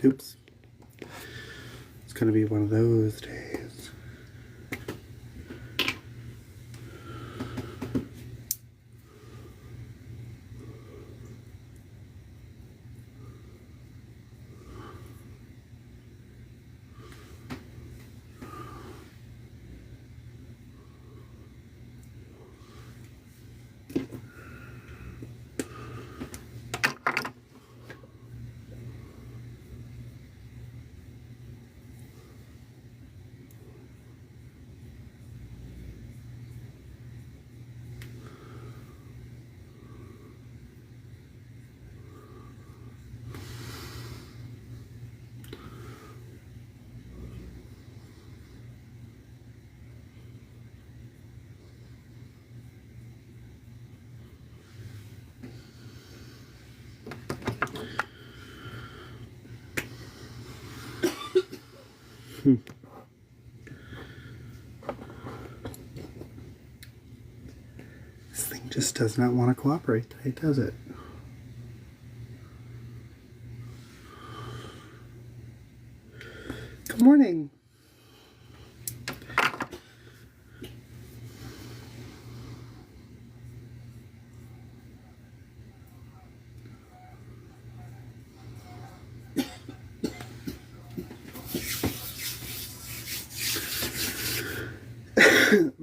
Oops. It's gonna be one of those days. This thing just does not want to cooperate today, does it? Good morning. Oh,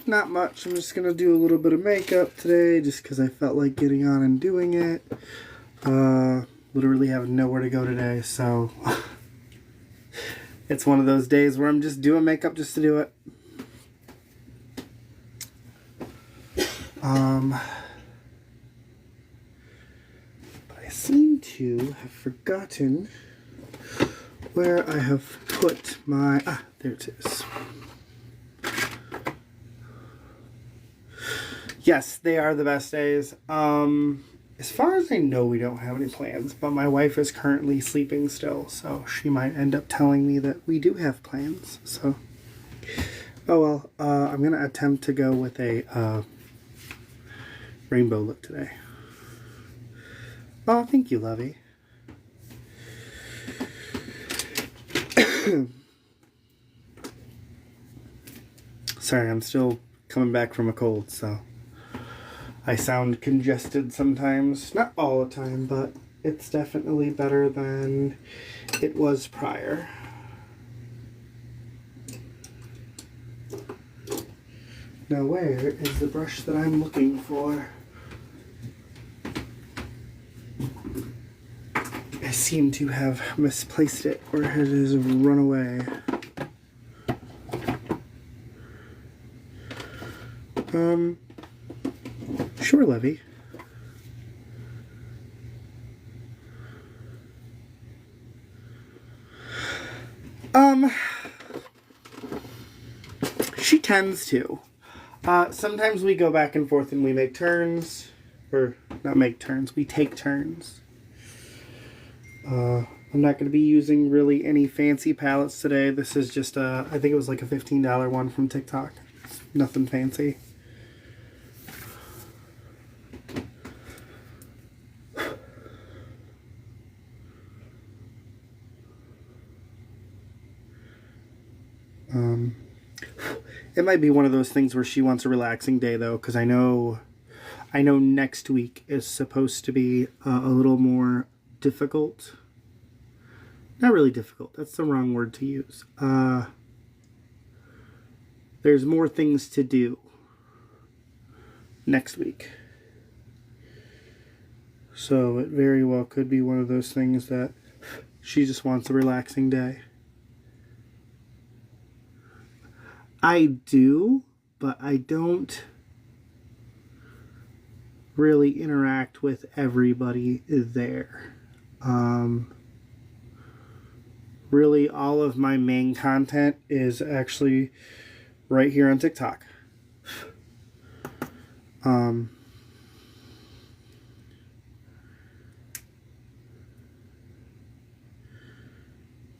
not much. I'm just going to do a little bit of makeup today just because I felt like getting on and doing it. Literally have nowhere to go today, so it's one of those days where I'm just doing makeup just to do it. But I seem to have forgotten where I have put my... there it is. Yes, they are the best days. As far as I know, we don't have any plans, but my wife is currently sleeping still, so she might end up telling me that we do have plans, so... Oh well, I'm going to attempt to go with a rainbow look today. Oh, thank you, Lovey. Sorry, I'm still coming back from a cold, so I sound congested sometimes. Not all the time, but it's definitely better than it was prior. Now, where is the brush that I'm looking for? I seem to have misplaced it, or it has run away. Sure, Levy. She tends to. Sometimes we go back and forth and we make turns. Or, not make turns, we take turns. I'm not going to be using really any fancy palettes today. This is just I think it was like a $15 one from TikTok. It's nothing fancy. It might be one of those things where she wants a relaxing day, though, because I know next week is supposed to be a little more difficult. Not really difficult. That's the wrong word to use. There's more things to do next week. So it very well could be one of those things that she just wants a relaxing day. I do, but I don't really interact with everybody there. Really, all of my main content is actually right here on TikTok.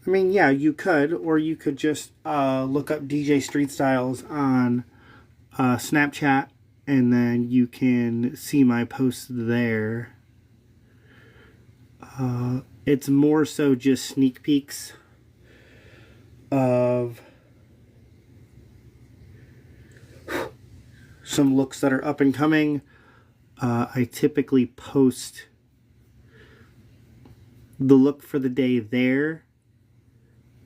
I mean, yeah, you could, or you could just look up DJ Street Styles on Snapchat, and then you can see my posts there. It's more so just sneak peeks of some looks that are up and coming. I typically post the look for the day there.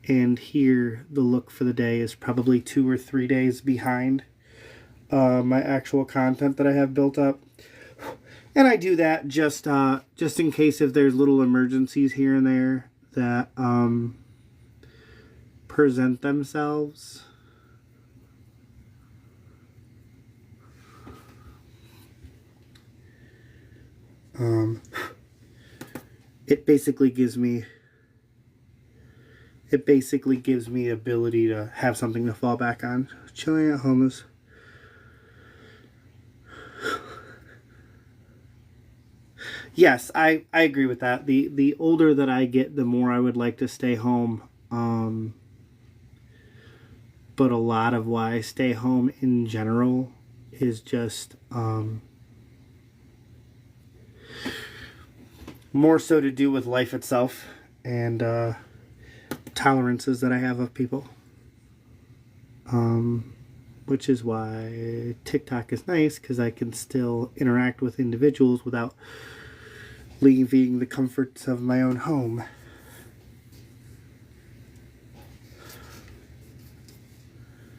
And here, the look for the day is probably 2 or 3 days behind my actual content that I have built up. And I do that just in case if there's little emergencies here and there that present themselves. It basically gives me ability to have something to fall back on. Chilling at home is... Yes, I agree with that. The older that I get, the more I would like to stay home. But a lot of why I stay home in general is just more so to do with life itself and tolerances that I have of people. which is why TikTok is nice, because I can still interact with individuals without leaving the comforts of my own home.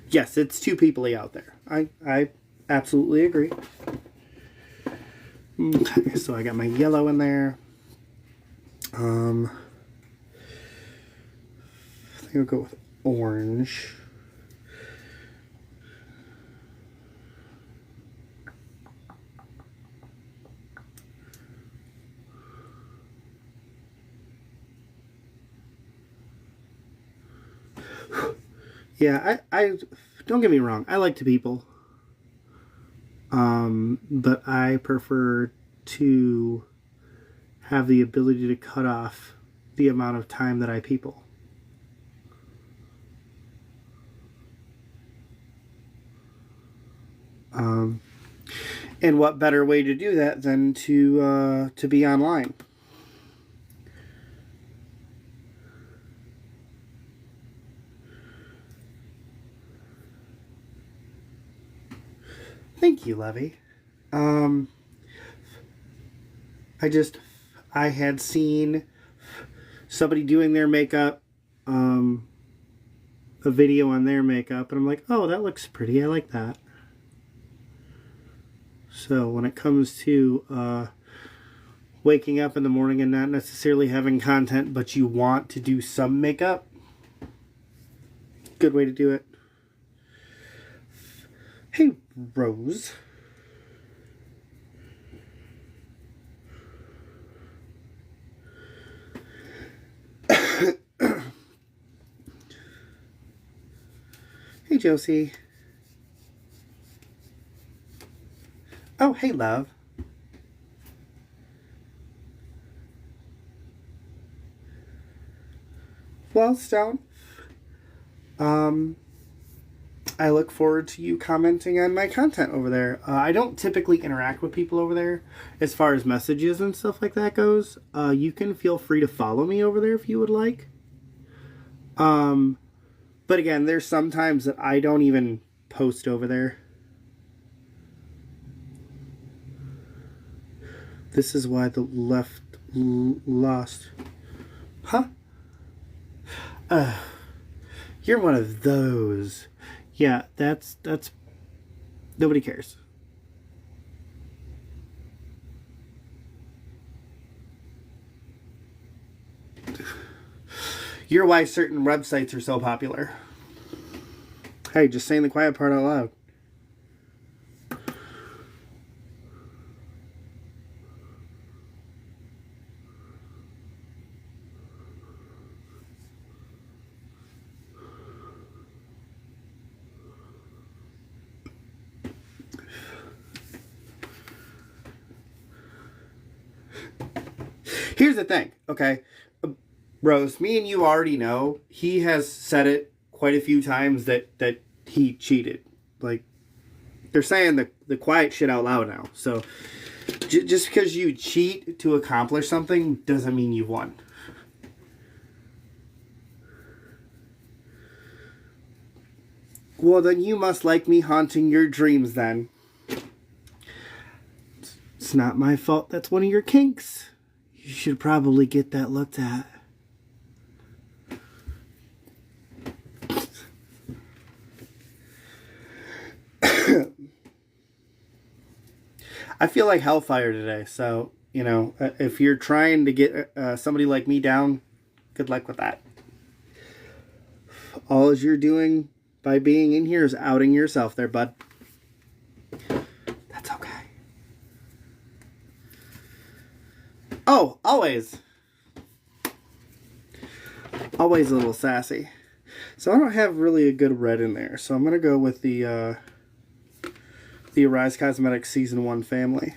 Yes, it's too people-y out there. I absolutely agree. Okay, so I got my yellow in there. I think I'll go with orange. Yeah, I don't get me wrong, I like to people. But I prefer to have the ability to cut off the amount of time that I people. And what better way to do that than to be online? Thank you, Levy. I had seen somebody doing their makeup, a video on their makeup, and I'm like, oh, that looks pretty. I like that. So when it comes to waking up in the morning and not necessarily having content, but you want to do some makeup, good way to do it. Hey, Rose. Hey, Josie. Oh, hey, love. Well, Stone, I look forward to you commenting on my content over there. I don't typically interact with people over there as far as messages and stuff like that goes. You can feel free to follow me over there if you would like. But again, there's sometimes that I don't even post over there. This is why the left lost. Huh? You're one of those. Yeah, that's nobody cares. You're why certain websites are so popular. Hey, just saying the quiet part out loud. Here's the thing, okay? Rose, me and you already know he has said it quite a few times that he cheated. Like, they're saying the quiet shit out loud now. So, just because you cheat to accomplish something doesn't mean you won. Well, then you must like me haunting your dreams then. It's not my fault. That's one of your kinks. You should probably get that looked at. I feel like hellfire today, so, you know, if you're trying to get somebody like me down, good luck with that. All you're doing by being in here is outing yourself there, bud. That's okay. Oh, always. Always a little sassy. So I don't have really a good red in there, so I'm going to go with the Arise Cosmetics Season 1 family.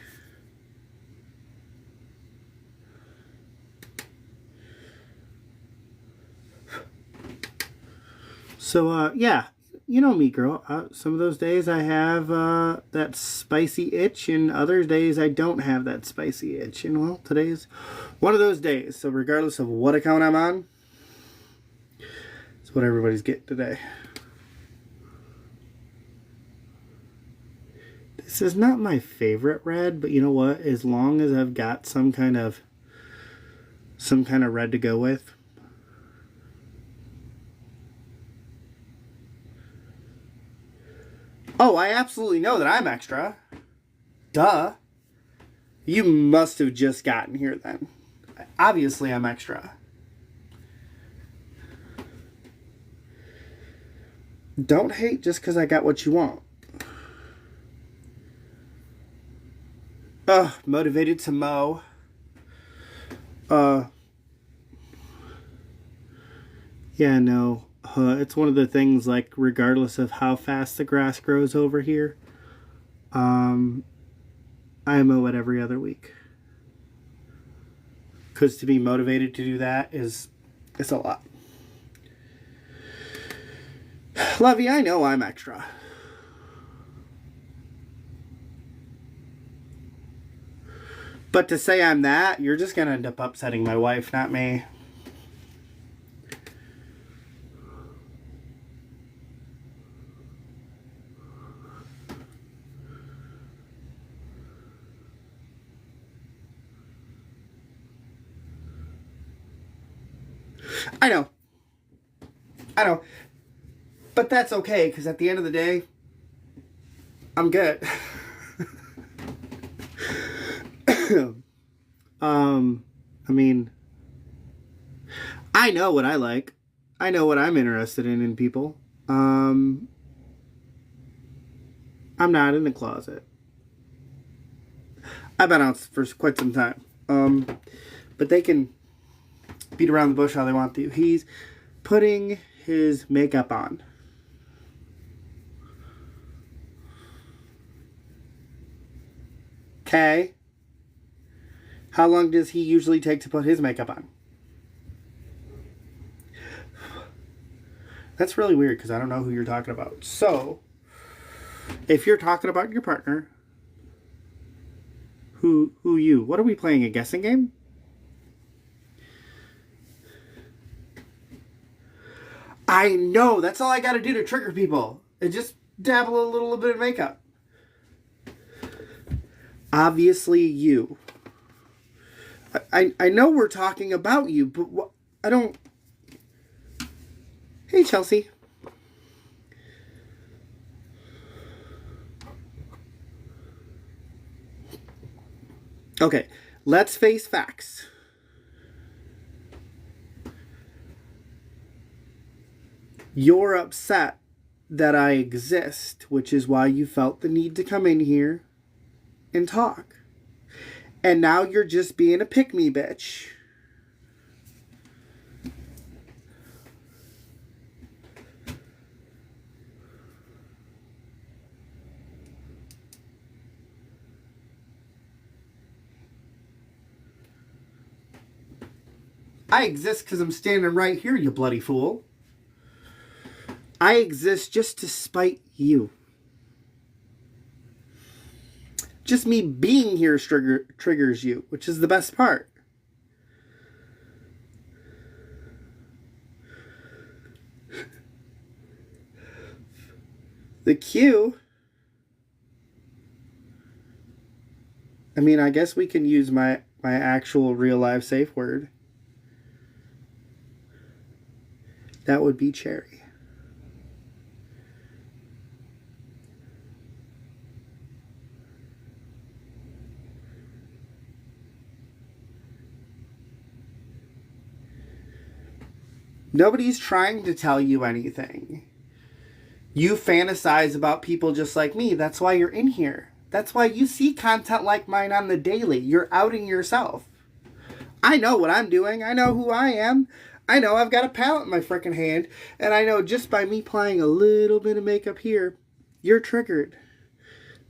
So, yeah, you know me, girl. Some of those days I have that spicy itch, and other days I don't have that spicy itch. And, well, today's one of those days. So regardless of what account I'm on, it's what everybody's getting today. This is not my favorite red, but you know what? As long as I've got some kind of red to go with. Oh, I absolutely know that I'm extra. Duh. You must have just gotten here then. Obviously, I'm extra. Don't hate just because I got what you want. Motivated to mow. Yeah, no. It's one of the things, like, regardless of how fast the grass grows over here, I mow it every other week. Because to be motivated to do that it's a lot. Lovey, I know I'm extra. But to say I'm that, you're just going to end up upsetting my wife, not me. I know. But that's okay, because at the end of the day, I'm good. I mean, I know what I like. I know what I'm interested in people. I'm not in the closet. I've been out for quite some time. But they can beat around the bush how they want to. He's putting his makeup on. Okay. How long does he usually take to put his makeup on? That's really weird because I don't know who you're talking about. So, if you're talking about your partner, who you? What are we playing, a guessing game? I know, that's all I gotta do to trigger people. And just dabble a little bit of makeup. Obviously you. I know we're talking about you, but I don't... Hey, Chelsea. Okay, let's face facts. You're upset that I exist, which is why you felt the need to come in here and talk. And now you're just being a pick-me bitch. I exist because I'm standing right here, you bloody fool. I exist just to spite you. Just me being here triggers you, which is the best part. The Q. I mean, I guess we can use my actual real life safe word. That would be cherry. Nobody's trying to tell you anything. You fantasize about people just like me. That's why you're in here. That's why you see content like mine on the daily. You're outing yourself. I know what I'm doing. I know who I am. I know I've got a palette in my freaking hand. And I know just by me applying a little bit of makeup here, you're triggered.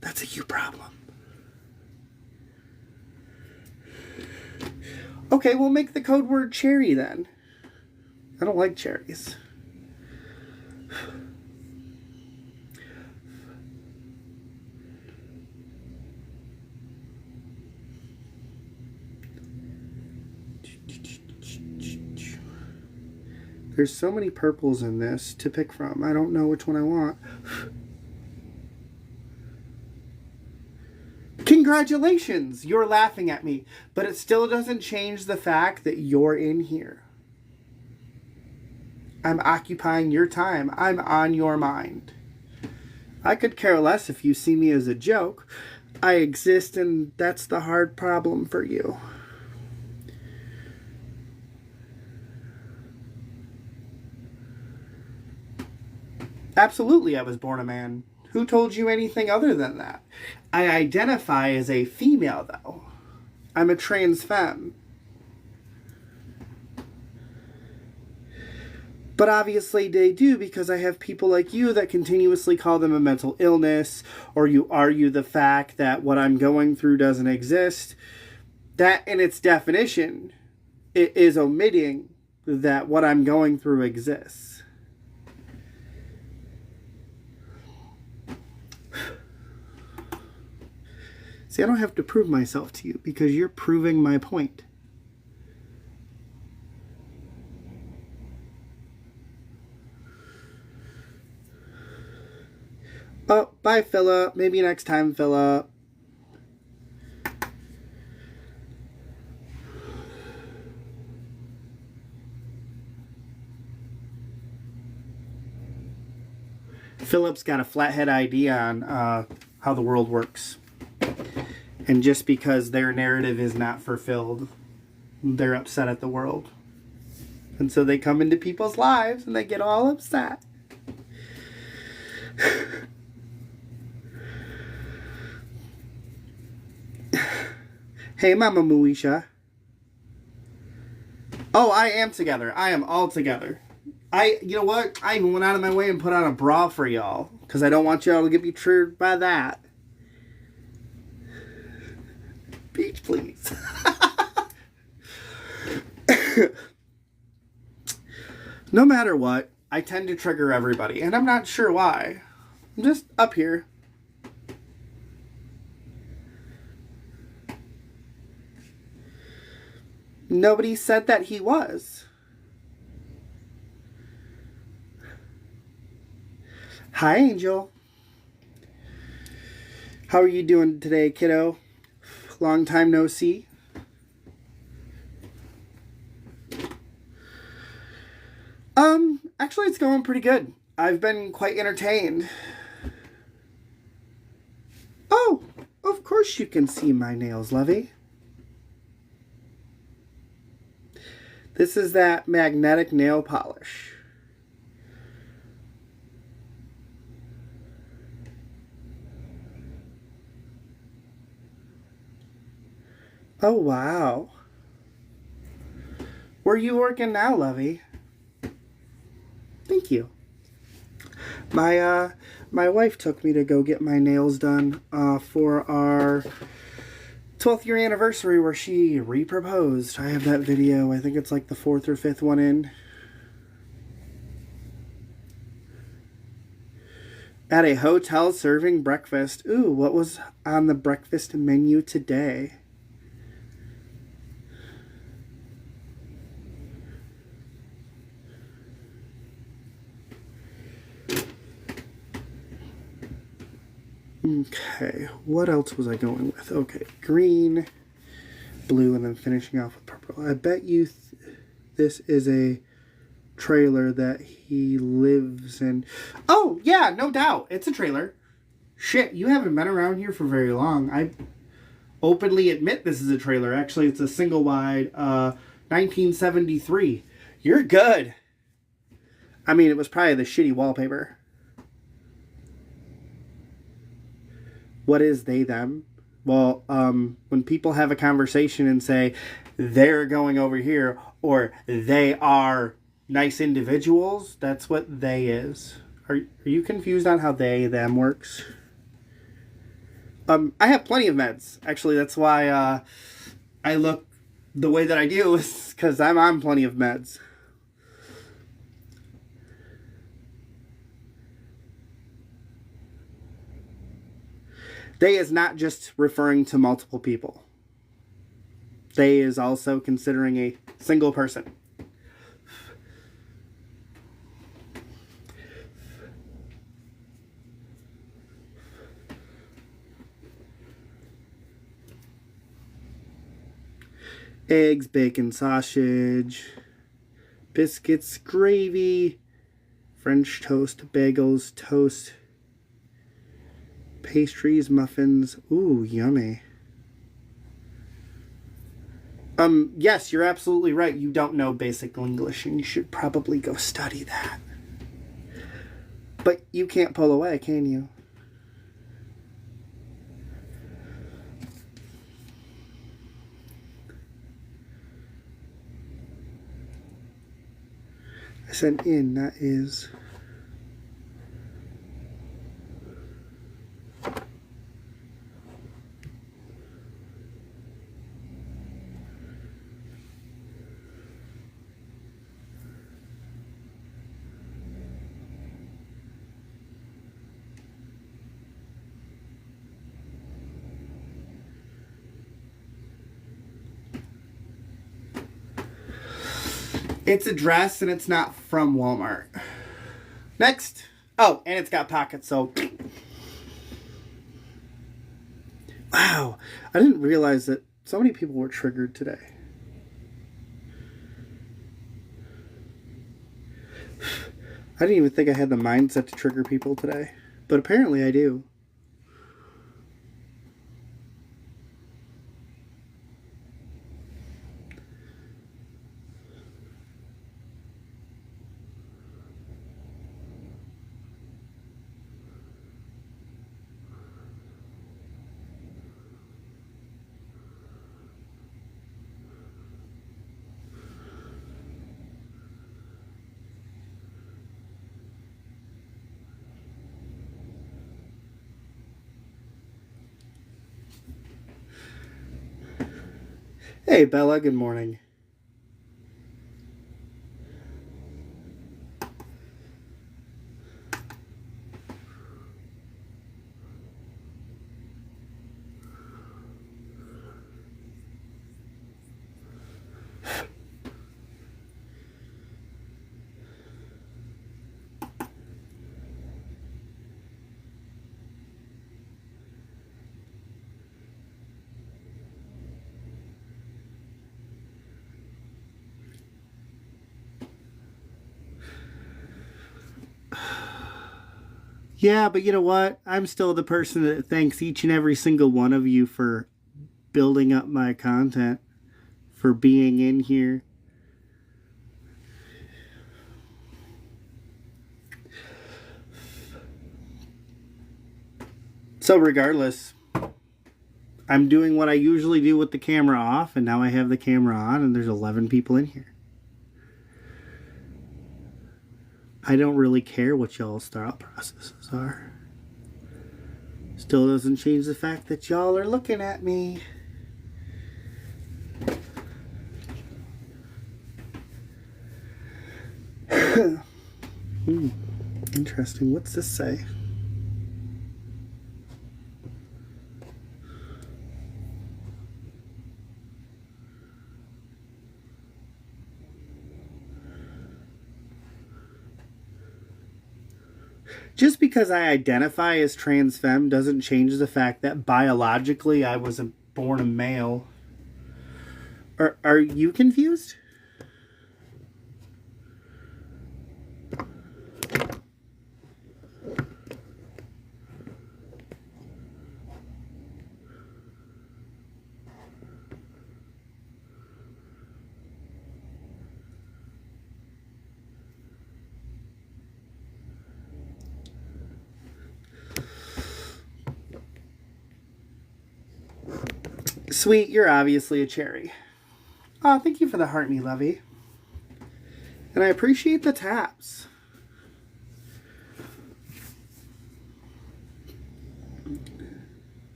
That's a you problem. Okay, we'll make the code word cherry then. I don't like cherries. There's so many purples in this to pick from. I don't know which one I want. Congratulations, you're laughing at me. But it still doesn't change the fact that you're in here. I'm occupying your time. I'm on your mind. I could care less if you see me as a joke. I exist, and that's the hard problem for you. Absolutely, I was born a man. Who told you anything other than that? I identify as a female, though. I'm a trans femme. But obviously they do, because I have people like you that continuously call them a mental illness, or you argue the fact that what I'm going through doesn't exist. That, in its definition, it is omitting that what I'm going through exists. See, I don't have to prove myself to you, because you're proving my point. Oh, bye, Philip. Maybe next time, Philip. Philip's got a flathead idea on how the world works. And just because their narrative is not fulfilled, they're upset at the world. And so they come into people's lives and they get all upset. Hey, Mama Moesha. Oh, I am together. I am all together. You know what? I even went out of my way and put on a bra for y'all, because I don't want y'all to get be triggered by that. Beach, please. No matter what, I tend to trigger everybody, and I'm not sure why. I'm just up here. Nobody said that he was. Hi, Angel. How are you doing today, kiddo? Long time no see. Actually, it's going pretty good. I've been quite entertained. Oh, of course you can see my nails, Lovey. This is that magnetic nail polish. Oh, wow. Where are you working now, Lovey? Thank you. My wife took me to go get my nails done for our 12th year anniversary, where she re-proposed. I have that video. I think it's like the 4th or 5th one in. At a hotel serving breakfast. Ooh, what was on the breakfast menu today? Okay, what else was I going with? Okay, green, blue, and then finishing off with purple. I bet you this is a trailer that he lives in. Oh, yeah, no doubt. It's a trailer. Shit, you haven't been around here for very long. I openly admit this is a trailer. Actually, it's a single wide 1973. You're good. I mean, it was probably the shitty wallpaper. What is they, them? Well, when people have a conversation and say they're going over here or they are nice individuals, that's what they is. Are you confused on how they, them works? I have plenty of meds. Actually, that's why I look the way that I do, is because I'm on plenty of meds. They is not just referring to multiple people. They is also considering a single person. eggs, bacon, sausage, biscuits, gravy, French toast, bagels, toast, pastries, muffins. Ooh, yummy. Yes, you're absolutely right. You don't know basic English and you should probably go study that. But you can't pull away, can you? I said in, not is. It's a dress and it's not from Walmart. Next. Oh, and it's got pockets, so. Wow. I didn't realize that so many people were triggered today. I didn't even think I had the mindset to trigger people today. But apparently I do. Hey, Bella, good morning. Yeah, but you know what? I'm still the person that thanks each and every single one of you for building up my content, for being in here. So regardless, I'm doing what I usually do with the camera off, and now I have the camera on, and there's 11 people in here. I don't really care what y'all's thought processes are. Still doesn't change the fact that y'all are looking at me. Interesting. What's this say? Just because I identify as trans femme doesn't change the fact that biologically I was born a male. Are you confused? Sweet, you're obviously a cherry. Oh, thank you for the heart, me lovey. And I appreciate the taps.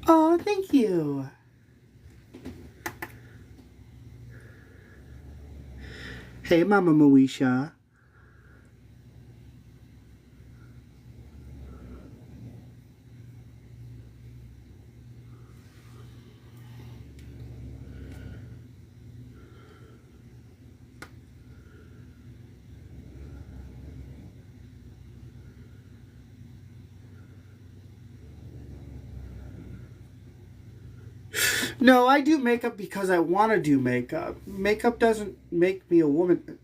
Oh, thank you. Hey, Mama Moesha. No, I do makeup because I want to do makeup. Makeup doesn't make me a woman.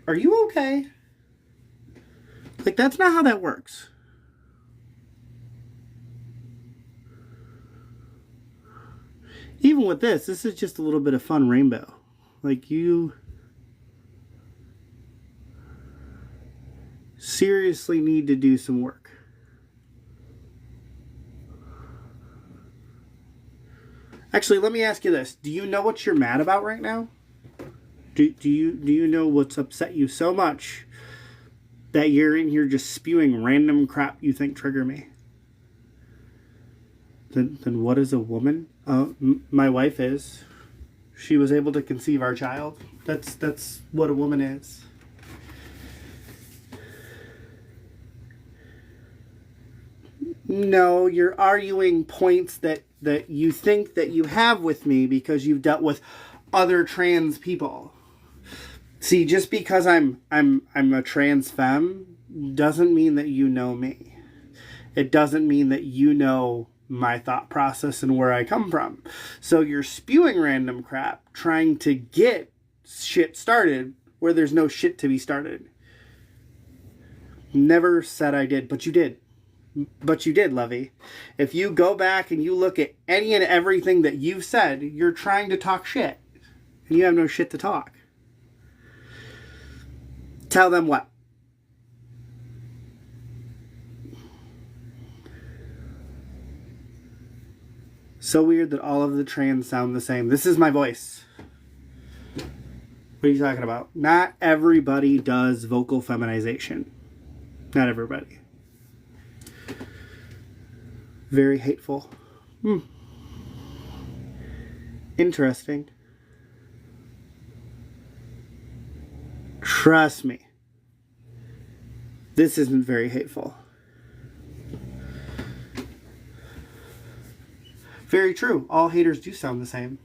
Are you okay? Like, that's not how that works. Even with this is just a little bit of fun rainbow. Like, you seriously need to do some work. Actually, let me ask you this. Do you know what you're mad about right now? Do you know what's upset you so much that you're in here just spewing random crap you think trigger me? Then what is a woman? My wife is. She was able to conceive our child. That's what a woman is. No, you're arguing points that you think that you have with me because you've dealt with other trans people. See, just because I'm a trans femme doesn't mean that you know me. It doesn't mean that you know my thought process and where I come from. So you're spewing random crap trying to get shit started where there's no shit to be started. Never said I did, but you did. But you did, Lovey. If you go back and you look at any and everything that you've said, you're trying to talk shit. And you have no shit to talk. Tell them what? So weird that all of the trans sound the same. This is my voice. What are you talking about? Not everybody does vocal feminization. Not everybody. Very hateful. Interesting. Trust me. This isn't very hateful. Very true. All haters do sound the same.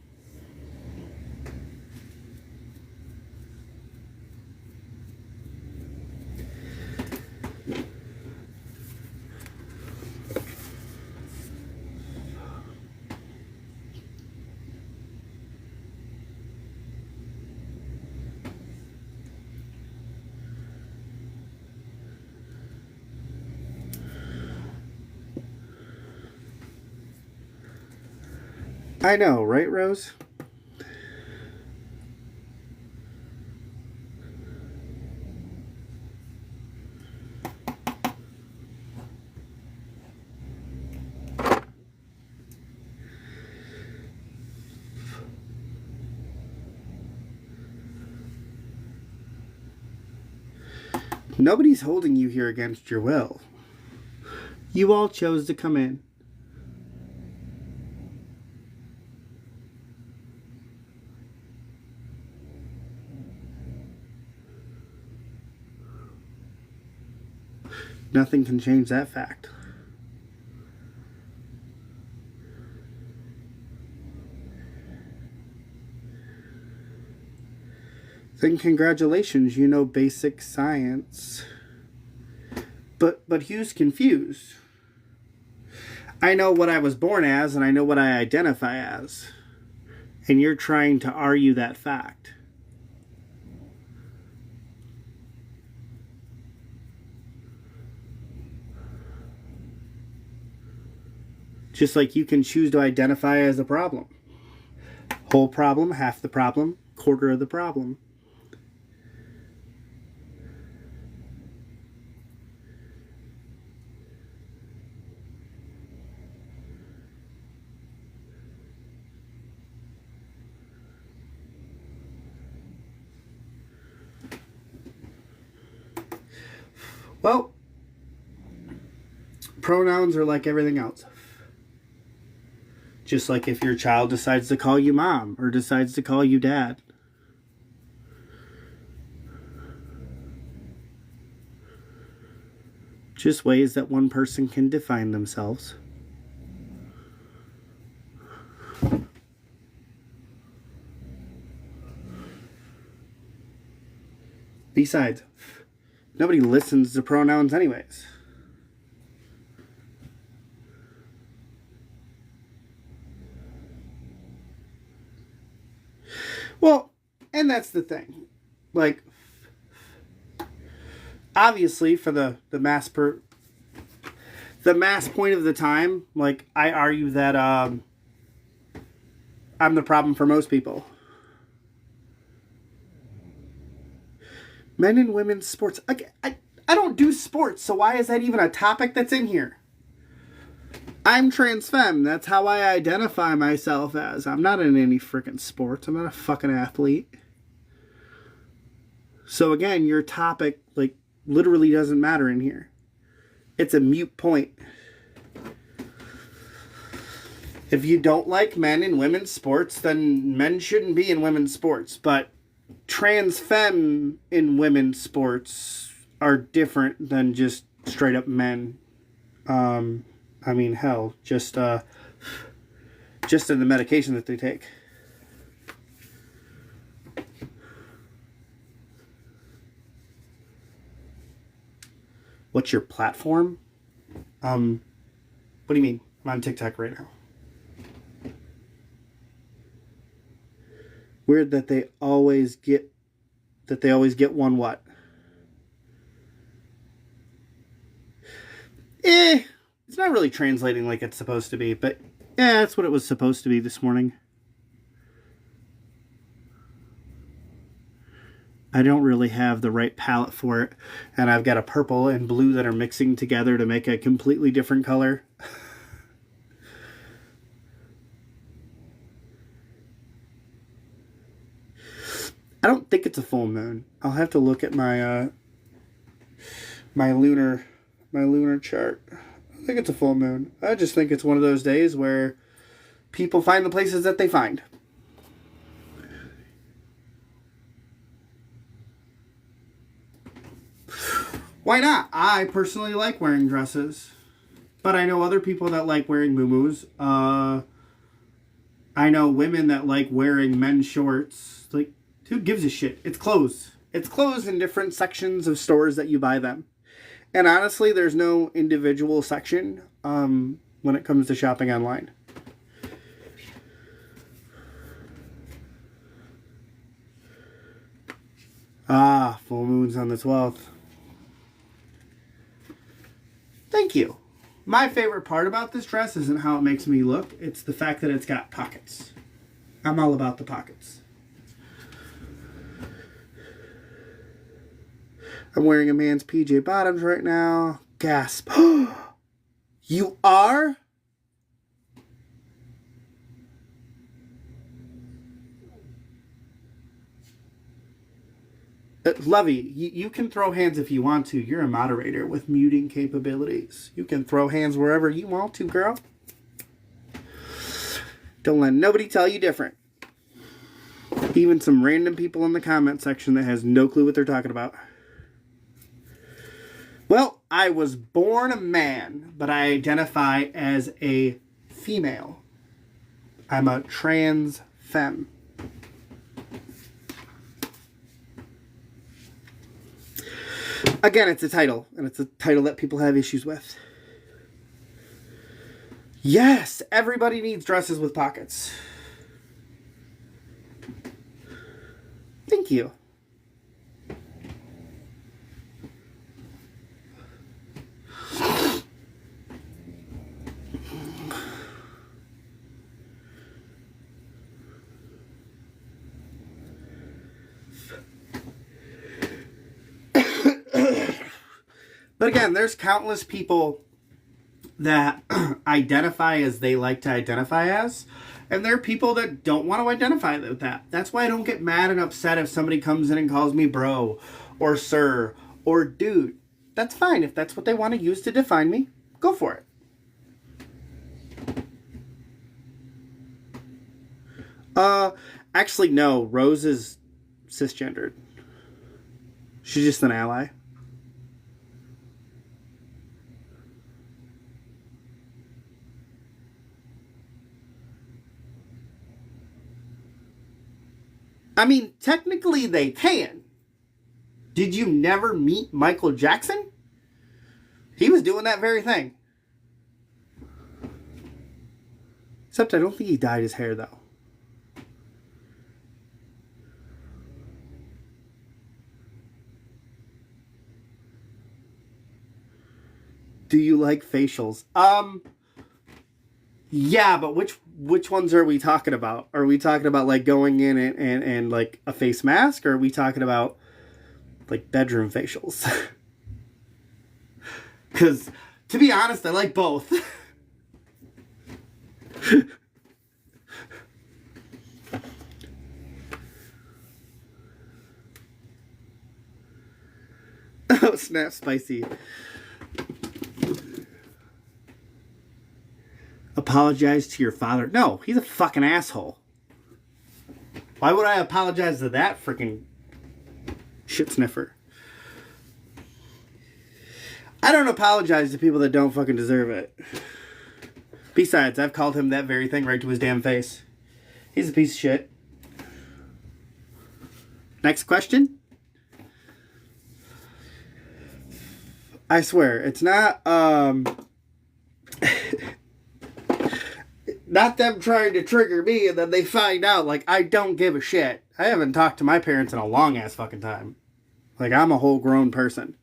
I know, right, Rose? Nobody's holding you here against your will. You all chose to come in. Nothing can change that fact. Then congratulations, you know basic science. But Hugh's confused. I know what I was born as and I know what I identify as. And you're trying to argue that fact. Just like you can choose to identify as a problem. Whole problem, half the problem, quarter of the problem. Well, pronouns are like everything else. Just like if your child decides to call you mom or decides to call you dad. Just ways that one person can define themselves. Besides, nobody listens to pronouns anyways. Well, and that's the thing. Like, obviously, for the mass point of the time, like, I argue that I'm the problem for most people. Men and women's sports. I don't do sports, so why is that even a topic that's in here? I'm trans femme. That's how I identify myself as. I'm not in any freaking sports. I'm not a fucking athlete. So again, your topic, like, literally doesn't matter in here. It's a moot point. If you don't like men in women's sports, then men shouldn't be in women's sports. But trans femme in women's sports are different than just straight up men. I mean, hell, just in the medication that they take. What's your platform? What do you mean? I'm on TikTok right now. Weird that they always get one what? It's not really translating like it's supposed to be, but yeah, that's what it was supposed to be this morning. I don't really have the right palette for it, and I've got a purple and blue that are mixing together to make a completely different color. I don't think it's a full moon. I'll have to look at my my lunar chart. I think it's a full moon. I just think it's one of those days where people find the places that they find. Why not? I personally like wearing dresses. But I know other people that like wearing muumuus. I know women that like wearing men's shorts. Like, who gives a shit? It's clothes. It's clothes in different sections of stores that you buy them. And honestly, there's no individual section when it comes to shopping online. Ah, full moon's on the 12th. Thank you. My favorite part about this dress isn't how it makes me look. It's the fact that it's got pockets. I'm all about the pockets. I'm wearing a man's PJ bottoms right now. Gasp. You are? Lovey, you can throw hands if you want to. You're a moderator with muting capabilities. You can throw hands wherever you want to, girl. Don't let nobody tell you different. Even some random people in the comment section that has no clue what they're talking about. Well, I was born a man, but I identify as a female. I'm a trans femme. Again, it's a title, and it's a title that people have issues with. Yes, everybody needs dresses with pockets. Thank you. But again, there's countless people that identify as they like to identify as, and there are people that don't want to identify with that. That's why I don't get mad and upset if somebody comes in and calls me bro, or sir, or dude. That's fine. If that's what they want to use to define me, go for it. Actually, no. Rose is cisgendered. She's just an ally. I mean, technically they can. Did you never meet Michael Jackson? He was doing that very thing. Except I don't think he dyed his hair, though. Do you like facials? Yeah, but which ones are we talking about? Are we talking about like going in and like a face mask, or are we talking about like bedroom facials? Because to be honest, I like both. Oh, snap, spicy. Apologize to your father. No, he's a fucking asshole. Why would I apologize to that freaking shit sniffer? I don't apologize to people that don't fucking deserve it. Besides, I've called him that very thing right to his damn face. He's a piece of shit. Next question. I swear, it's not, not them trying to trigger me and then they find out, like, I don't give a shit. I haven't talked to my parents in a long ass fucking time. Like, I'm a whole grown person.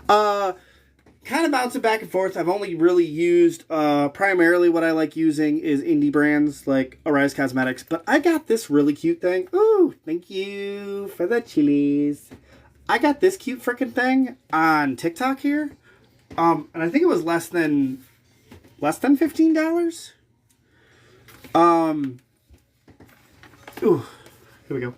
Kind of bouncing back and forth. I've only really used, primarily what I like using is indie brands like Arise Cosmetics. But I got this really cute thing. Ooh, thank you for the chilies. I got this cute freaking thing on TikTok here. And I think it was less than $15. Ooh, here we go.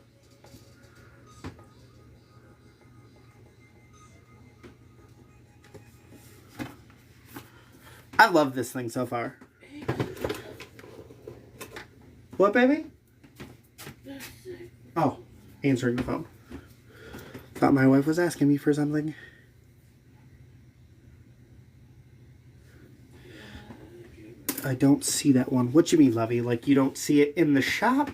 I love this thing so far. What, baby? Oh, answering the phone. Thought my wife was asking me for something. I don't see that one. What you mean, Lovey? Like you don't see it in the shop?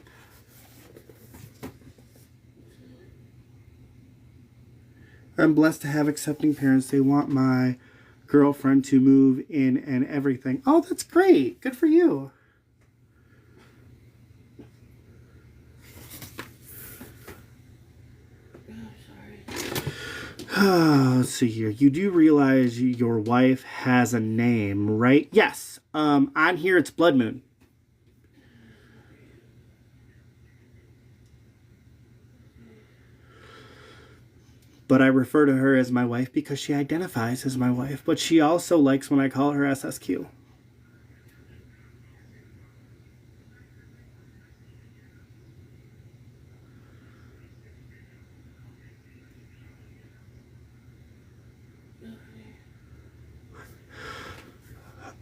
I'm blessed to have accepting parents. They want my girlfriend to move in and everything. Oh, that's great. Good for you. Let's see here. You do realize your wife has a name, right? Yes. On here it's Blood Moon. But I refer to her as my wife because she identifies as my wife. But she also likes when I call her SSQ.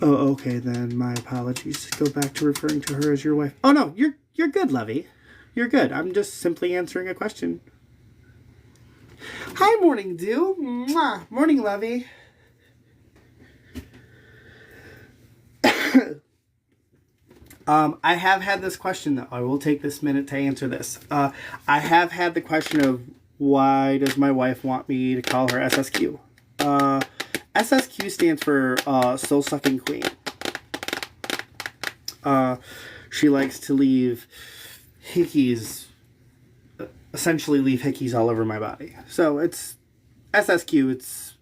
Oh, okay, then my apologies. Go back to referring to her as your wife. Oh no, you're good, Lovey. You're good. I'm just simply answering a question. Hi, Morning Dew. Mwah. Morning, Lovey. I have had this question, though. I will take this minute to answer this. I have had the question of why does my wife want me to call her SSQ? SSQ stands for Soul Sucking Queen. She likes to leave hickeys, essentially leave hickeys all over my body. So it's SSQ. It's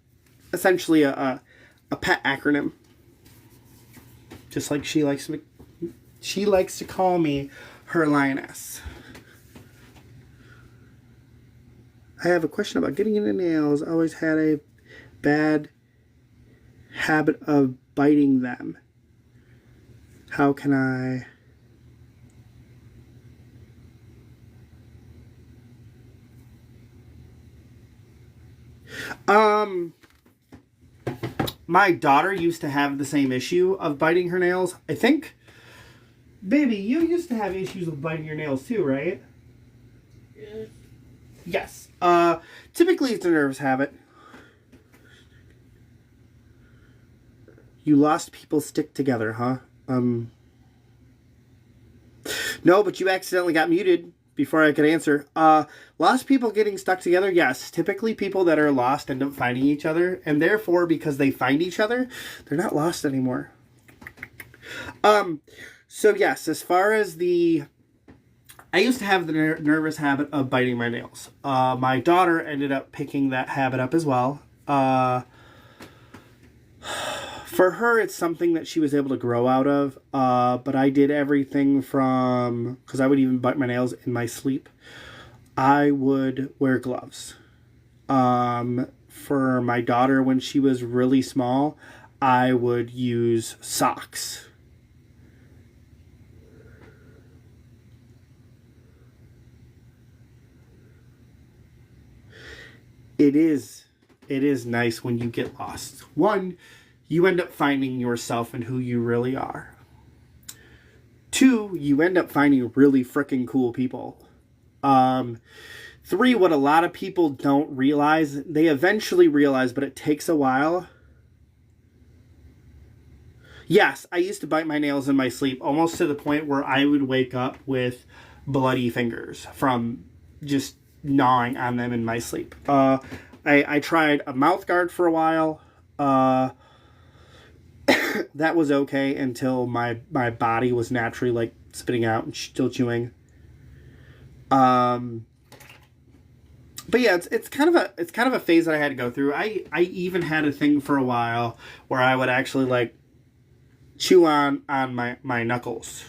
essentially a pet acronym. Just like she likes to call me her lioness. I have a question about getting into nails. I always had a bad habit of biting them. How can I... My daughter used to have the same issue of biting her nails. I think, baby, you used to have issues with biting your nails too, right? Yes. Typically it's a nervous habit. You lost people stick together, huh? No, but you accidentally got muted before I could answer. Lost people getting stuck together, yes. Typically people that are lost end up finding each other, and therefore, because they find each other, they're not lost anymore. So yes, as far as I used to have the nervous habit of biting my nails. My daughter ended up picking that habit up as well. For her, it's something that she was able to grow out of. But I did everything from, because I would even bite my nails in my sleep. I would wear gloves. For my daughter, when she was really small, I would use socks. It is nice when you get lost. One, you end up finding yourself and who you really are. Two, you end up finding really freaking cool people. Three, what a lot of people don't realize, they eventually realize, but it takes a while. Yes, I used to bite my nails in my sleep, almost to the point where I would wake up with bloody fingers from just gnawing on them in my sleep. I tried a mouth guard for a while. That was okay until my body was naturally like spitting out and still chewing. But yeah, it's kind of a phase that I had to go through. I even had a thing for a while where I would actually like chew on my knuckles.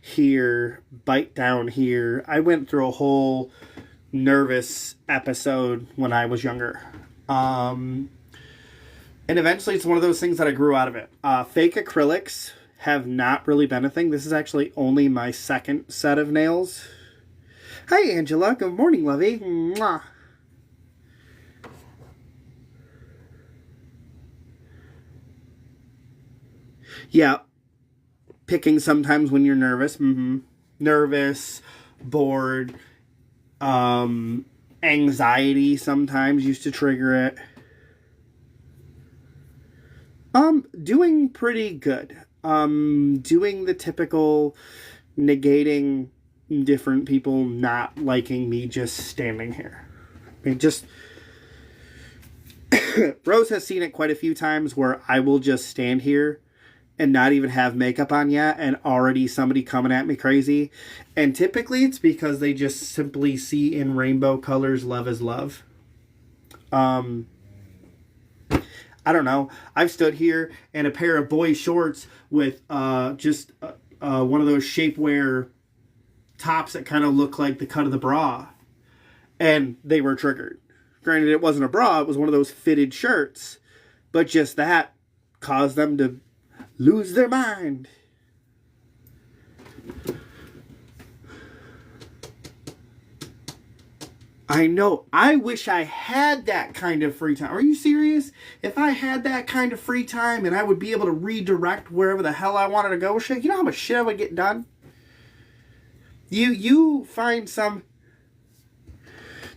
Here, bite down here. I went through a whole nervous episode when I was younger. And eventually it's one of those things that I grew out of it. Fake acrylics have not really been a thing. This is actually only my second set of nails. Hi, Angela. Good morning, lovey. Mwah. Yeah, picking sometimes when you're nervous. Nervous, bored, anxiety sometimes used to trigger it. Doing pretty good. Doing the typical negating different people not liking me just standing here. I mean, just Rose has seen it quite a few times where I will just stand here and not even have makeup on yet and already somebody coming at me crazy. And typically it's because they just simply see in rainbow colors love is love. I don't know. I've stood here in a pair of boy shorts with just one of those shapewear tops that kind of look like the cut of the bra. And they were triggered. Granted, it wasn't a bra. It was one of those fitted shirts. But just that caused them to lose their mind. I know. I wish I had that kind of free time. Are you serious? If I had that kind of free time and I would be able to redirect wherever the hell I wanted to go, shit, you know how much shit I would get done? You find some...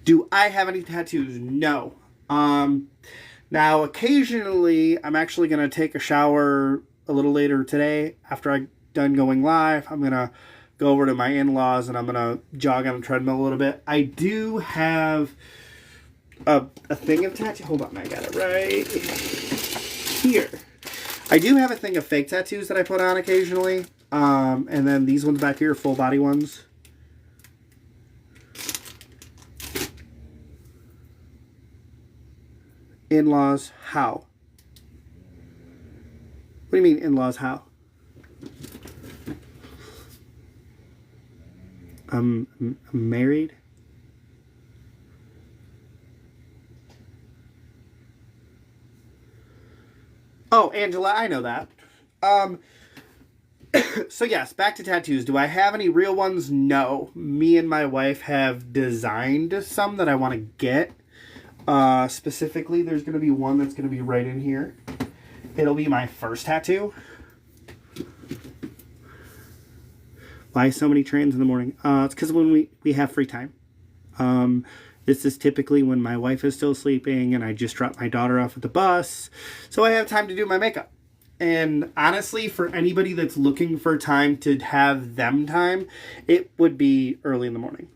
Do I have any tattoos? No. Now, occasionally, I'm actually going to take a shower a little later today after I'm done going live. I'm going to go over to my in-laws and I'm going to jog on a treadmill a little bit. I do have a thing of tattoos. Hold on, I got it right here. I do have a thing of fake tattoos that I put on occasionally. And then these ones back here are full body ones. In-laws, how? What do you mean, in-laws, how? I'm married. Oh, Angela, I know that. So yes, back to tattoos. Do I have any real ones? No. Me and my wife have designed some that I want to get. Specifically, there's going to be one that's going to be right in here. It'll be my first tattoo. Why so many trains in the morning? It's because when we have free time. This is typically when my wife is still sleeping and I just drop my daughter off at the bus. So I have time to do my makeup. And honestly, for anybody that's looking for time to have them time, it would be early in the morning.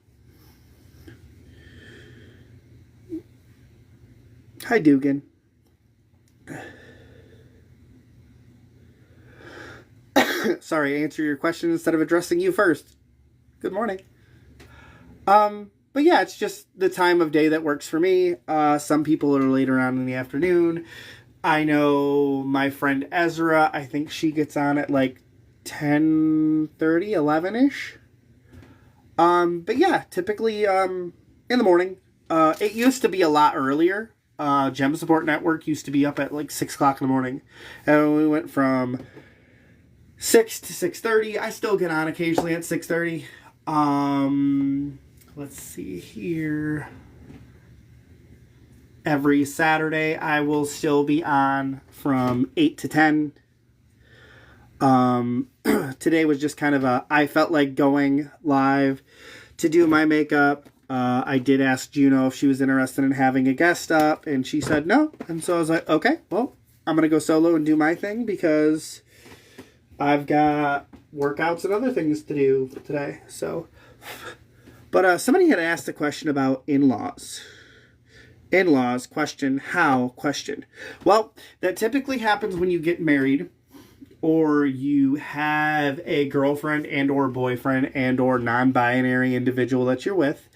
Hi, Dugan. Sorry, answer your question instead of addressing you first. Good morning. But yeah, it's just the time of day that works for me. Some people are later on in the afternoon. I know my friend Ezra, I think she gets on at like 10:30, 11-ish. But yeah, typically in the morning. It used to be a lot earlier. Gem Support Network used to be up at like 6 o'clock in the morning. And we went from 6 to 6:30. I still get on occasionally at 6:30. Let's see here. Every Saturday, I will still be on from 8 to 10. Today was just kind of I felt like going live to do my makeup. I did ask Juno if she was interested in having a guest up, and she said no. And so I was like, okay, well, I'm going to go solo and do my thing because I've got workouts and other things to do today. So, but somebody had asked a question about in-laws. In-laws, question, how, question. Well, that typically happens when you get married or you have a girlfriend and or boyfriend and or non-binary individual that you're with,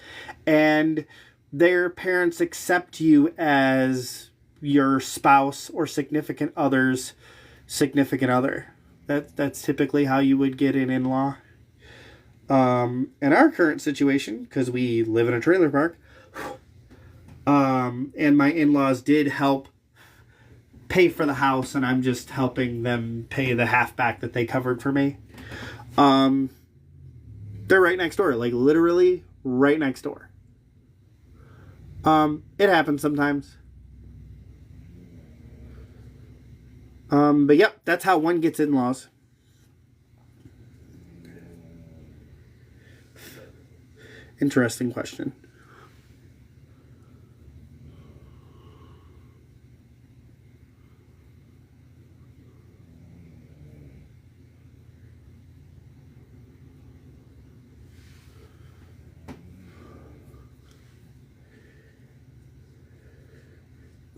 and their parents accept you as your spouse or significant other's significant other. That's typically how you would get an in-law. In our current situation, because we live in a trailer park, and my in-laws did help pay for the house, and I'm just helping them pay the half back that they covered for me. They're right next door, like literally right next door. It happens sometimes. But yep, that's how one gets in-laws. Interesting question.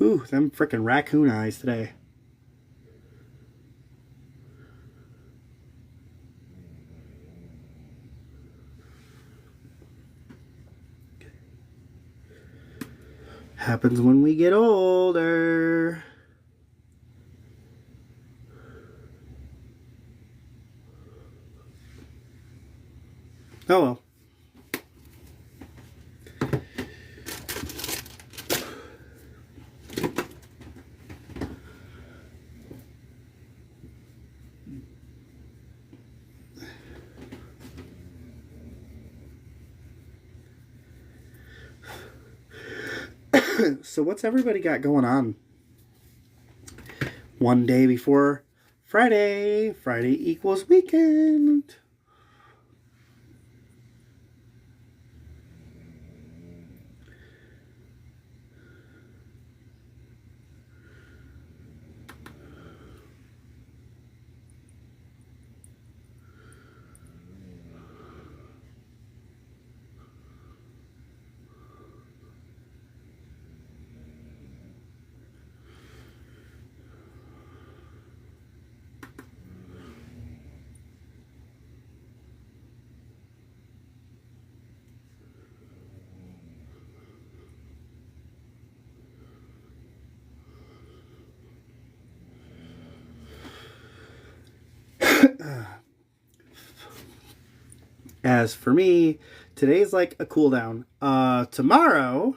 Ooh, them frickin' raccoon eyes today. Happens when we get older. Oh well. So what's everybody got going on? One day before Friday. Friday equals weekend. As for me, today's like a cool down. Tomorrow,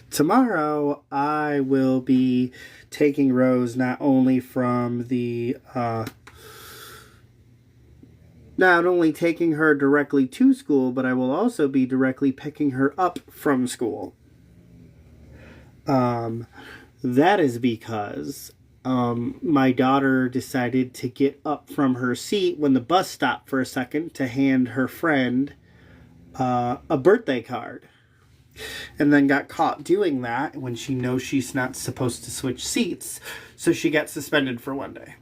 tomorrow I will be taking Rose not only from the, not only taking her directly to school, but I will also be directly picking her up from school. That is because my daughter decided to get up from her seat when the bus stopped for a second to hand her friend a birthday card. And then got caught doing that when she knows she's not supposed to switch seats. So she got suspended for one day.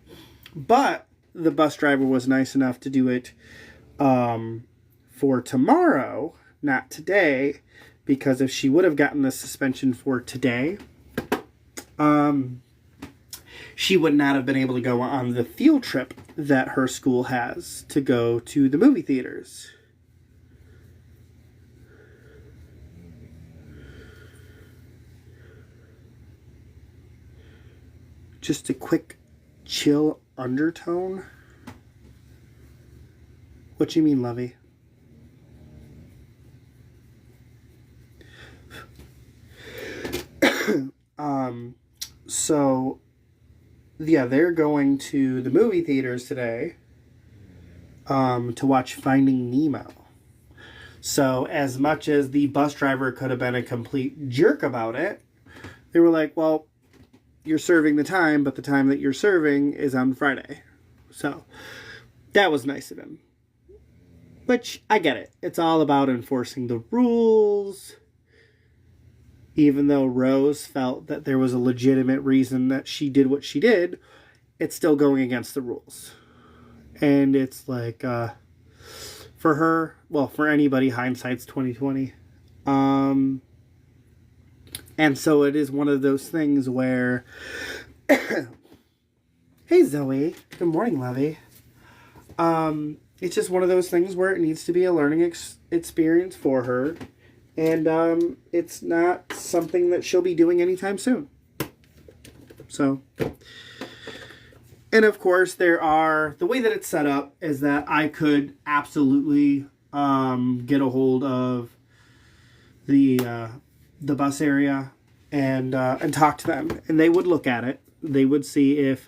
But the bus driver was nice enough to do it for tomorrow, not today. Because if she would have gotten the suspension for today, she would not have been able to go on the field trip that her school has to go to the movie theaters. just a quick chill undertone. What you mean, Lovey? So, yeah, they're going to the movie theaters today to watch Finding Nemo. So, as much as the bus driver could have been a complete jerk about it, they were like, well, you're serving the time, but the time that you're serving is on Friday. So, that was nice of him. Which, I get it. It's all about enforcing the rules. Even though Rose felt that there was a legitimate reason that she did what she did, it's still going against the rules. And it's like, for her, well, for anybody, hindsight's 2020. And so it is one of those things where, hey Zoe, good morning, Lovey. It's just one of those things where it needs to be a learning experience for her. And it's not something that she'll be doing anytime soon. So, and of course, the way that it's set up is that I could absolutely get a hold of the bus area and talk to them. And they would look at it. They would see if...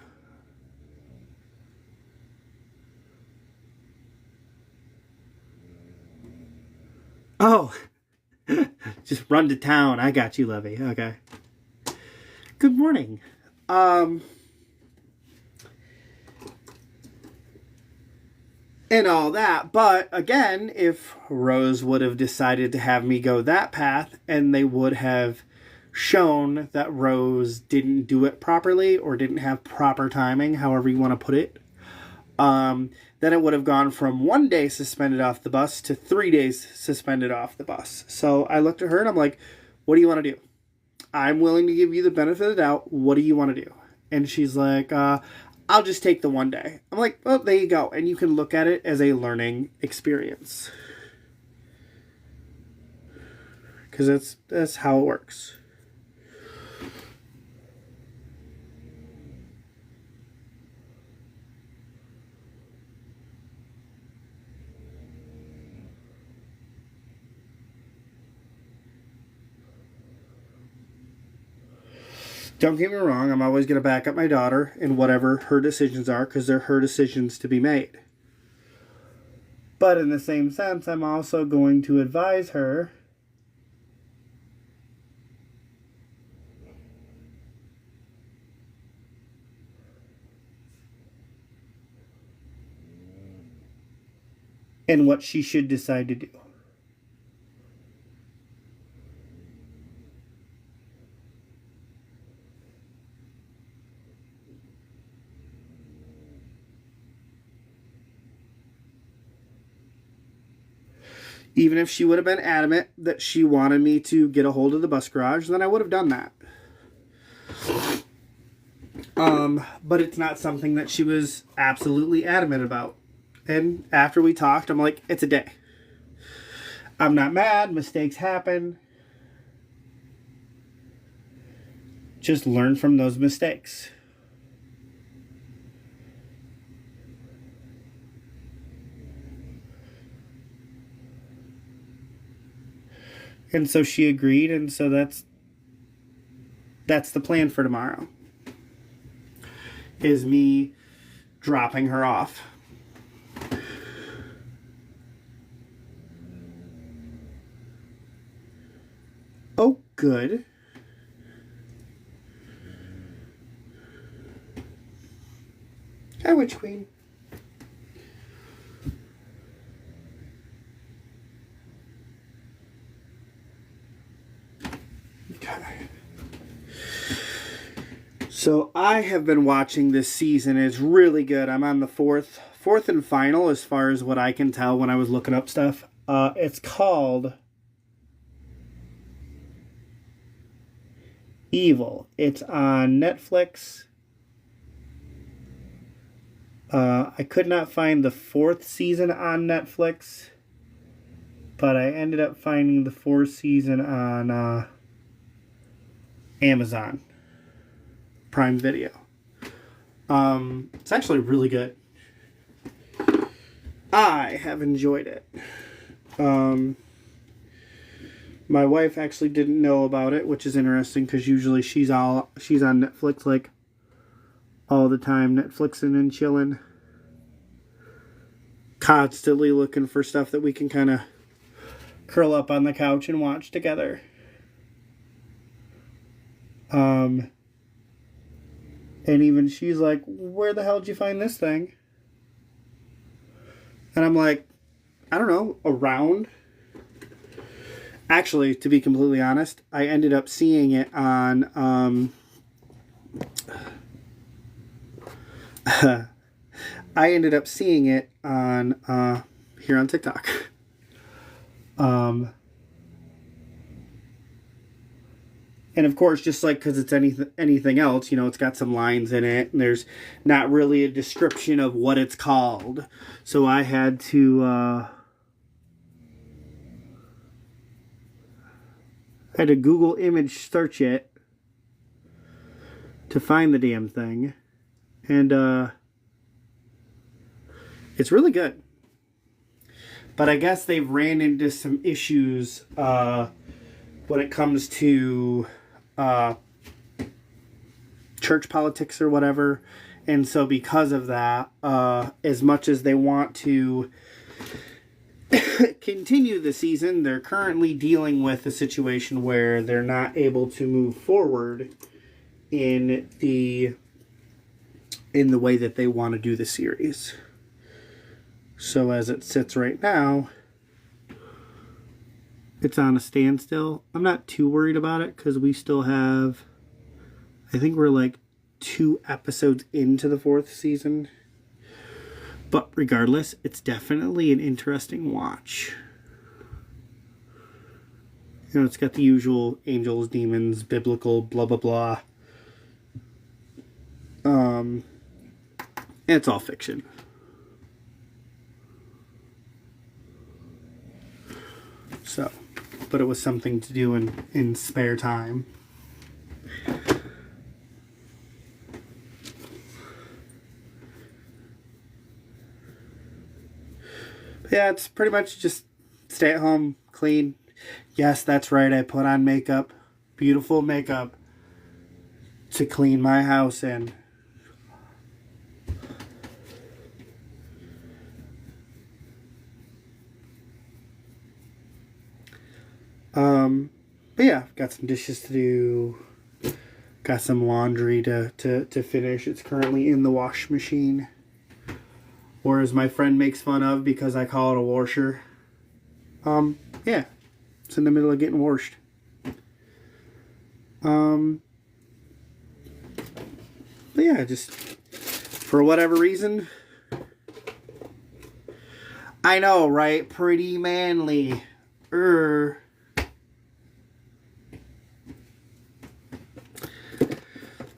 Oh! Just run to town. I got you, Lovey. Okay. Good morning. And all that. But again, if Rose would have decided to have me go that path, and they would have shown that Rose didn't do it properly or didn't have proper timing, however you want to put it, then it would have gone from 1 day suspended off the bus to 3 days suspended off the bus. So I looked at her and I'm like, what do you want to do? I'm willing to give you the benefit of the doubt. What do you want to do? And she's like, I'll just take the 1 day. I'm like, well, there you go. And you can look at it as a learning experience. Because that's how it works. Don't get me wrong, I'm always going to back up my daughter in whatever her decisions are, because they're her decisions to be made. But in the same sense, I'm also going to advise her in what she should decide to do. Even if she would have been adamant that she wanted me to get a hold of the bus garage, then I would have done that. But it's not something that she was absolutely adamant about. And after we talked, I'm like, it's a day. I'm not mad. Mistakes happen. Just learn from those mistakes. And so she agreed, and so that's the plan for tomorrow. Is me dropping her off. Oh, good. Hi, Witch Queen. So I have been watching this season. It's really good. I'm on the fourth and final as far as what I can tell when I was looking up stuff. It's called Evil. It's on Netflix. I could not find the fourth season on Netflix, but I ended up finding the fourth season on Amazon Prime Video. It's actually really good. I have enjoyed it. My wife actually didn't know about it, which is interesting because usually she's on Netflix like all the time, Netflixing and chilling, constantly looking for stuff that we can kind of curl up on the couch and watch together. And even she's like, "Where the hell did you find this thing?" And I'm like, "I don't know, around." Actually, to be completely honest, I ended up seeing it on I ended up seeing it on here on TikTok. And of course, just like because it's anything else, you know, it's got some lines in it, and there's not really a description of what it's called. So I had to Google image search it to find the damn thing, and it's really good. But I guess they've ran into some issues when it comes to church politics or whatever. And so because of that, as much as they want to continue the season, they're currently dealing with a situation where they're not able to move forward in the way that they want to do the series. So as it sits right now, it's on a standstill. I'm not too worried about it because we still have, I think we're like 2 episodes into the 4th season. But regardless, it's definitely an interesting watch. You know, it's got the usual angels, demons, biblical, blah, blah, blah. And it's all fiction. So, but it was something to do in spare time. Yeah, it's pretty much just stay at home, clean. Yes, that's right, I put on makeup, beautiful makeup, to clean my house in. But yeah, got some dishes to do, got some laundry to finish. It's currently in the wash machine. Or as my friend makes fun of because I call it a washer. Yeah, it's in the middle of getting washed. But yeah, just for whatever reason. I know, right? Pretty manly.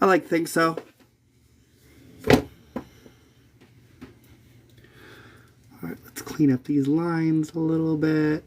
I like to think so. Alright, let's clean up these lines a little bit.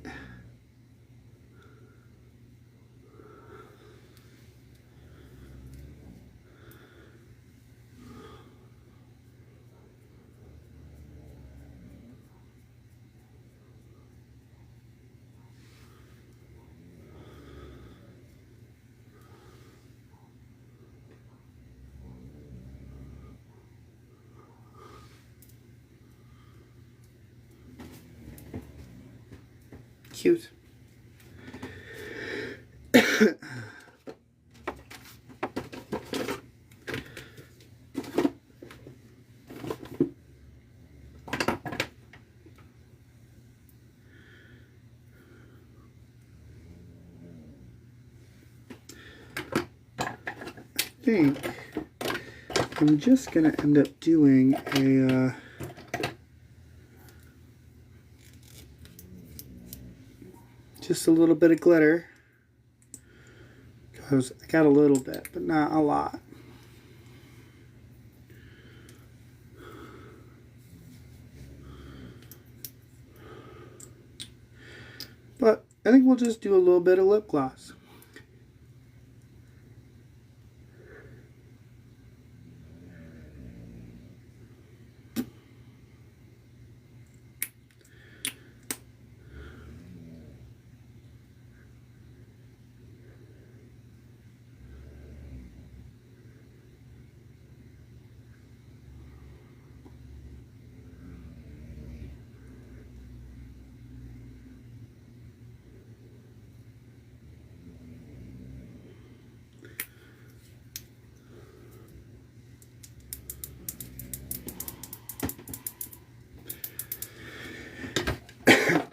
Cute. I think I'm just gonna end up doing a just a little bit of glitter because I got a little bit, but not a lot. But I think we'll just do a little bit of lip gloss.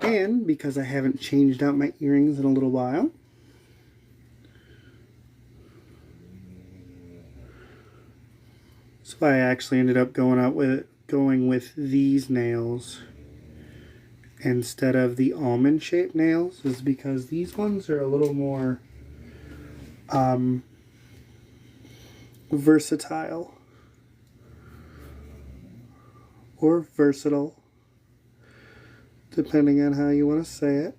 And because I haven't changed out my earrings in a little while, that's why I actually ended up going with these nails instead of the almond shaped nails, is because these ones are a little more versatile or versatile, depending on how you want to say it.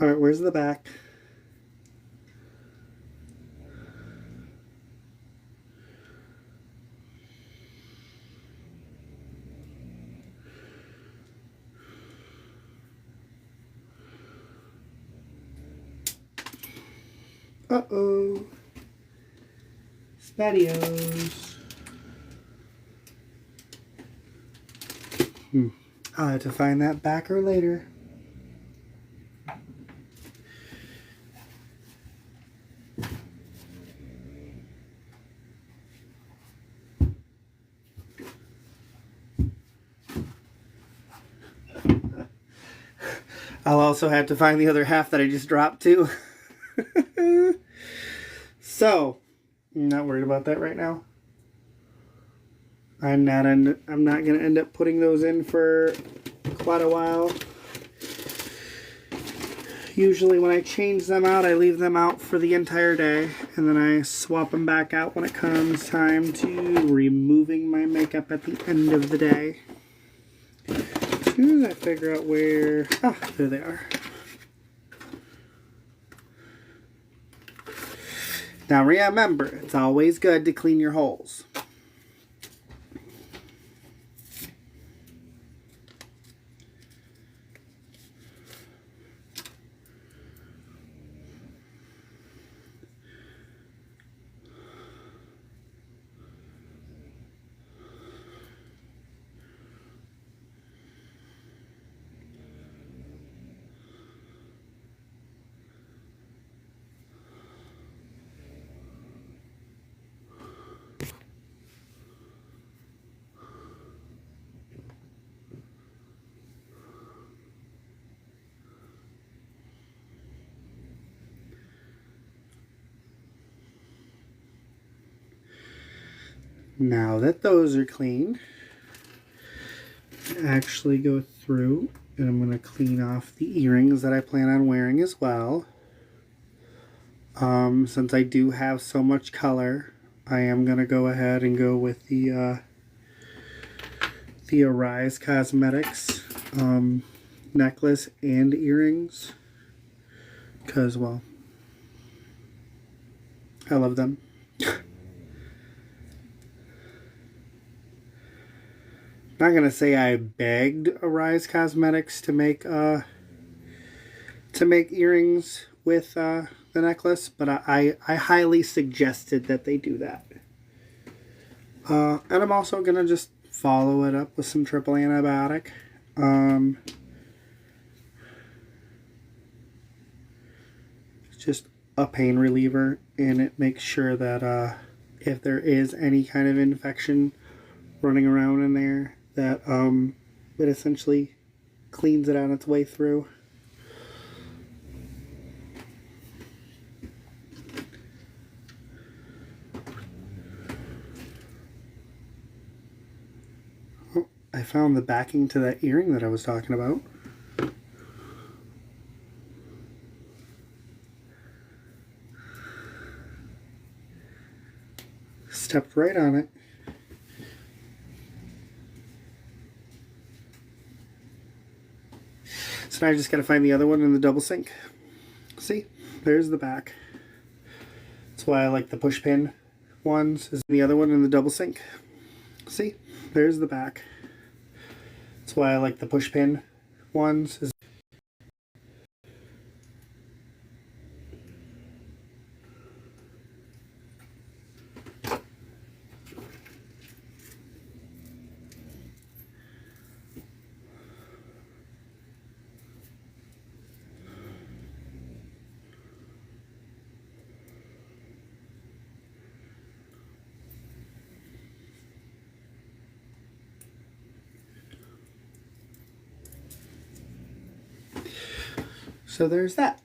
Alright, where's the back? Uh-oh. Spatios. I'll have to find that backer later. I'll also have to find the other half that I just dropped too. So, I'm not worried about that right now. I'm not going to end up putting those in for quite a while. Usually when I change them out, I leave them out for the entire day, and then I swap them back out when it comes time to removing my makeup at the end of the day. As soon as I figure out where... Ah, there they are. Now remember, it's always good to clean your holes. Now that those are clean, actually go through and I'm going to clean off the earrings that I plan on wearing as well. Since I do have so much color, I am going to go ahead and go with the Arise Cosmetics necklace and earrings, because, well, I love them. Not gonna say I begged Arise Cosmetics to make earrings with the necklace, but I highly suggested that they do that. And I'm also gonna just follow it up with some triple antibiotic. It's just a pain reliever, and it makes sure that if there is any kind of infection running around in there, that it essentially cleans it on its way through. Oh, I found the backing to that earring that I was talking about. Stepped right on it. So now I just got to find the other one in the double sink. See, there's the back. That's why I like the push pin ones. Is the other one in the double sink. See, there's the back. That's why I like the push pin ones. So there's that.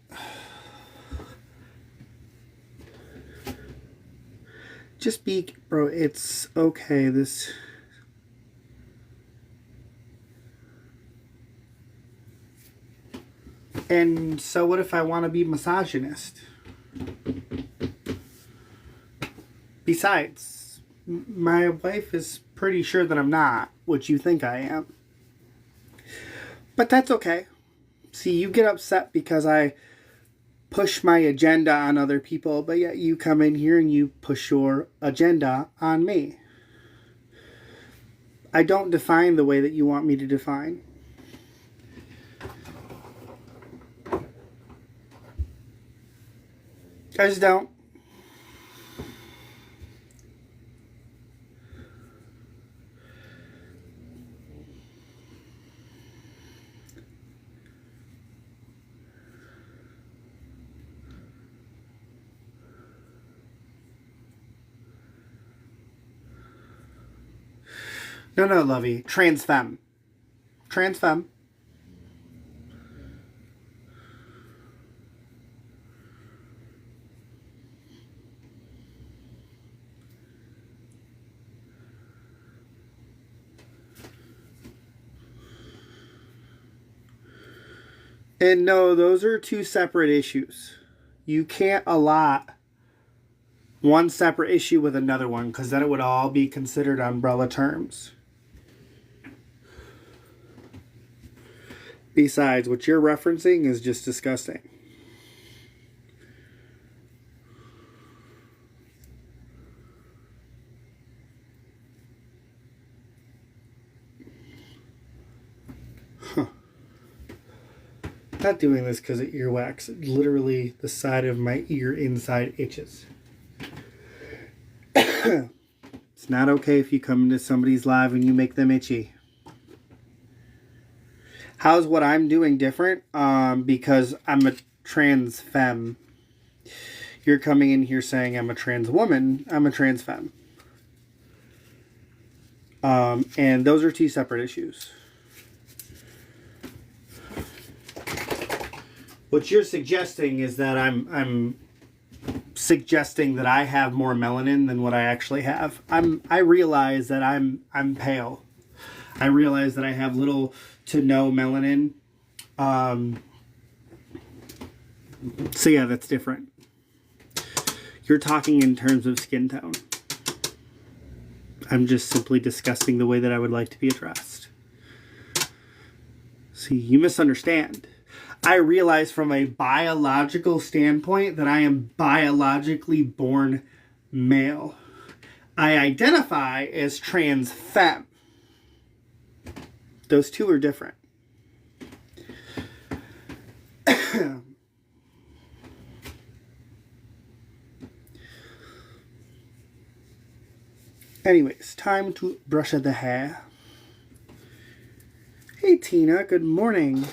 Just be, bro, it's okay. This. And so what if I want to be misogynist? Besides, my wife is pretty sure that I'm not what you think I am. But that's okay. See, you get upset because I push my agenda on other people, but yet you come in here and you push your agenda on me. I don't define the way that you want me to define. I just don't. No, Lovey. Trans femme. Trans femme. And no, those are two separate issues. You can't allot one separate issue with another one because then it would all be considered umbrella terms. Besides, what you're referencing is just disgusting. Huh. Not doing this because of earwax. Literally, the side of my ear inside itches. It's not okay if you come into somebody's live and you make them itchy. How's what I'm doing different? Because I'm a trans femme. You're coming in here saying I'm a trans woman. I'm a trans femme. And those are two separate issues. What you're suggesting is that I'm suggesting that I have more melanin than what I actually have. I realize that I'm pale. I realize that I have little to no melanin. So yeah, that's different. You're talking in terms of skin tone. I'm just simply discussing the way that I would like to be addressed. See, you misunderstand. I realize from a biological standpoint that I am biologically born male. I identify as trans femme. Those two are different. Anyways, time to brush the hair. Hey Tina, good morning.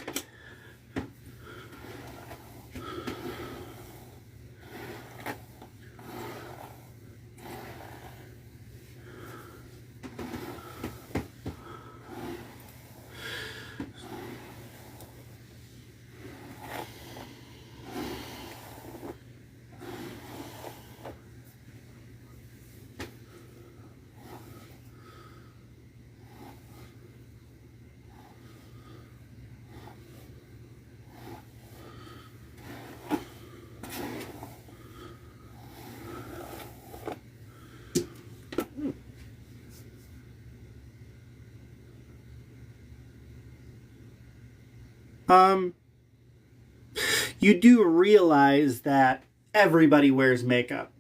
You do realize that everybody wears makeup,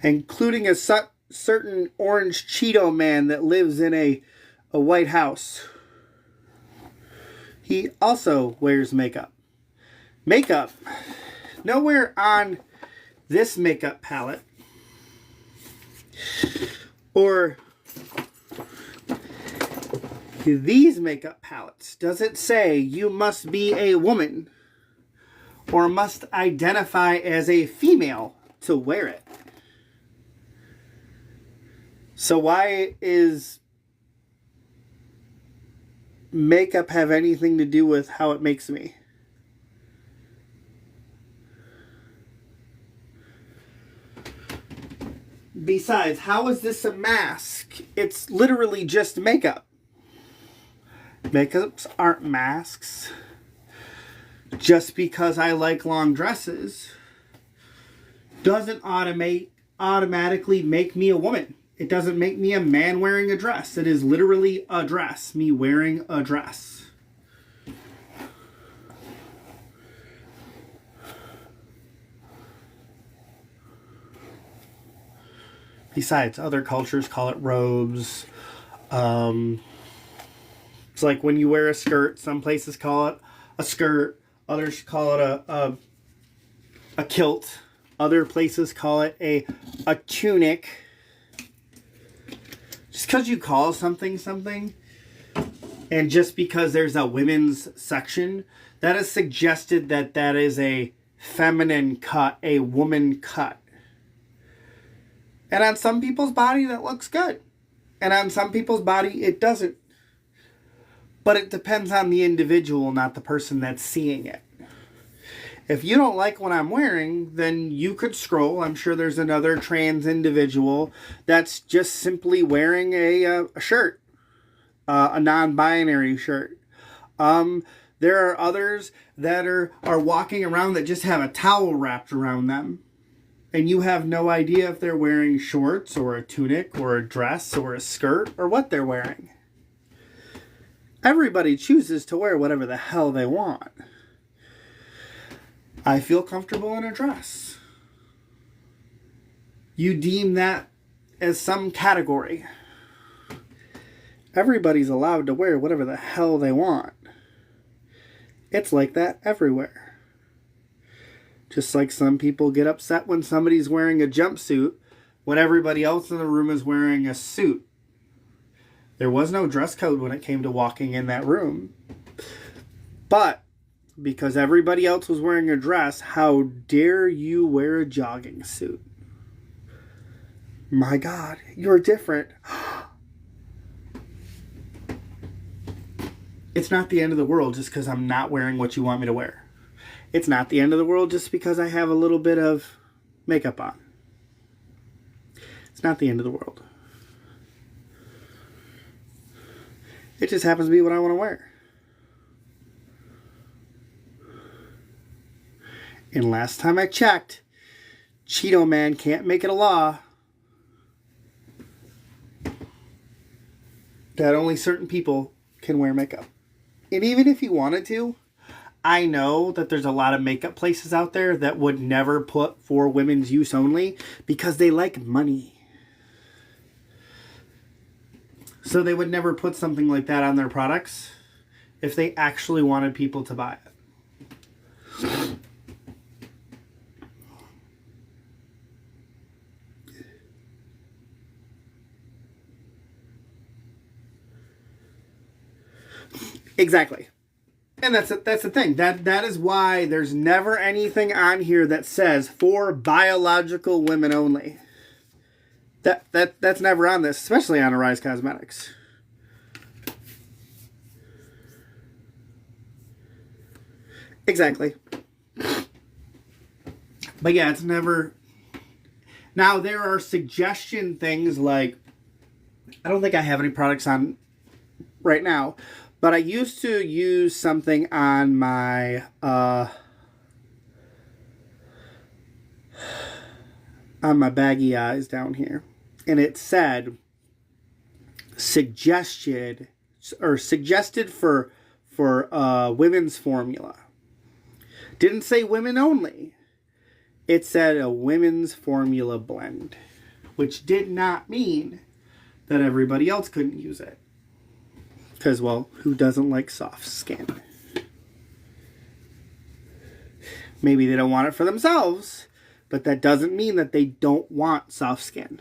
including a certain orange Cheeto man that lives in a White House. He also wears makeup. Makeup. Nowhere on this makeup palette or these makeup palettes does it say you must be a woman or must identify as a female to wear it. So why is makeup have anything to do with how it makes me? Besides, how is this a mask? It's literally just makeup. Makeups aren't masks. Just because I like long dresses doesn't automatically make me a woman. It doesn't make me a man wearing a dress. It is literally a dress. Me wearing a dress. Besides, other cultures call it robes. It's like when you wear a skirt. Some places call it a skirt. Others call it a kilt. Other places call it a tunic. Just because you call something something, and just because there's a women's section, that is suggested that that is a feminine cut, a woman cut. And on some people's body, that looks good. And on some people's body, it doesn't. But it depends on the individual, not the person that's seeing it. If you don't like what I'm wearing, then you could scroll. I'm sure there's another trans individual that's just simply wearing a shirt, a non-binary shirt. There are others that are walking around that just have a towel wrapped around them. And you have no idea if they're wearing shorts or a tunic or a dress or a skirt or what they're wearing. Everybody chooses to wear whatever the hell they want. I feel comfortable in a dress. You deem that as some category. Everybody's allowed to wear whatever the hell they want. It's like that everywhere. Just like some people get upset when somebody's wearing a jumpsuit when everybody else in the room is wearing a suit. There was no dress code when it came to walking in that room. But because everybody else was wearing a dress, how dare you wear a jogging suit? My God, you're different. It's not the end of the world just because I'm not wearing what you want me to wear. It's not the end of the world just because I have a little bit of makeup on. It's not the end of the world. It just happens to be what I want to wear. And last time I checked, Cheeto Man can't make it a law that only certain people can wear makeup. And even if he wanted to, I know that there's a lot of makeup places out there that would never put for women's use only because they like money. So they would never put something like that on their products if they actually wanted people to buy it. Exactly. And that's the thing. That is why there's never anything on here that says for biological women only. That's never on this, especially on Arise Cosmetics. Exactly. But yeah, it's never. Now there are suggestion things like, I don't think I have any products on right now, but I used to use something on my baggy eyes down here, and it said suggested for women's formula. Didn't say women only. It said a women's formula blend, which did not mean that everybody else couldn't use it. Because, well, who doesn't like soft skin? Maybe they don't want it for themselves, but that doesn't mean that they don't want soft skin.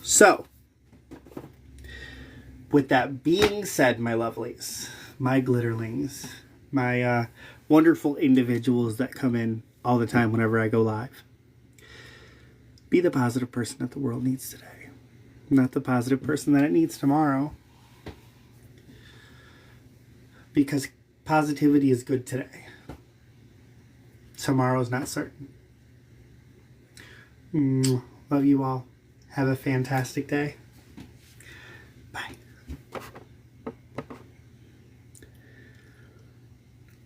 So, with that being said, my lovelies, my glitterlings, my wonderful individuals that come in all the time whenever I go live, be the positive person that the world needs today. Not the positive person that it needs tomorrow. Because positivity is good today. tomorrow's not certain. Love you all. Have a fantastic day.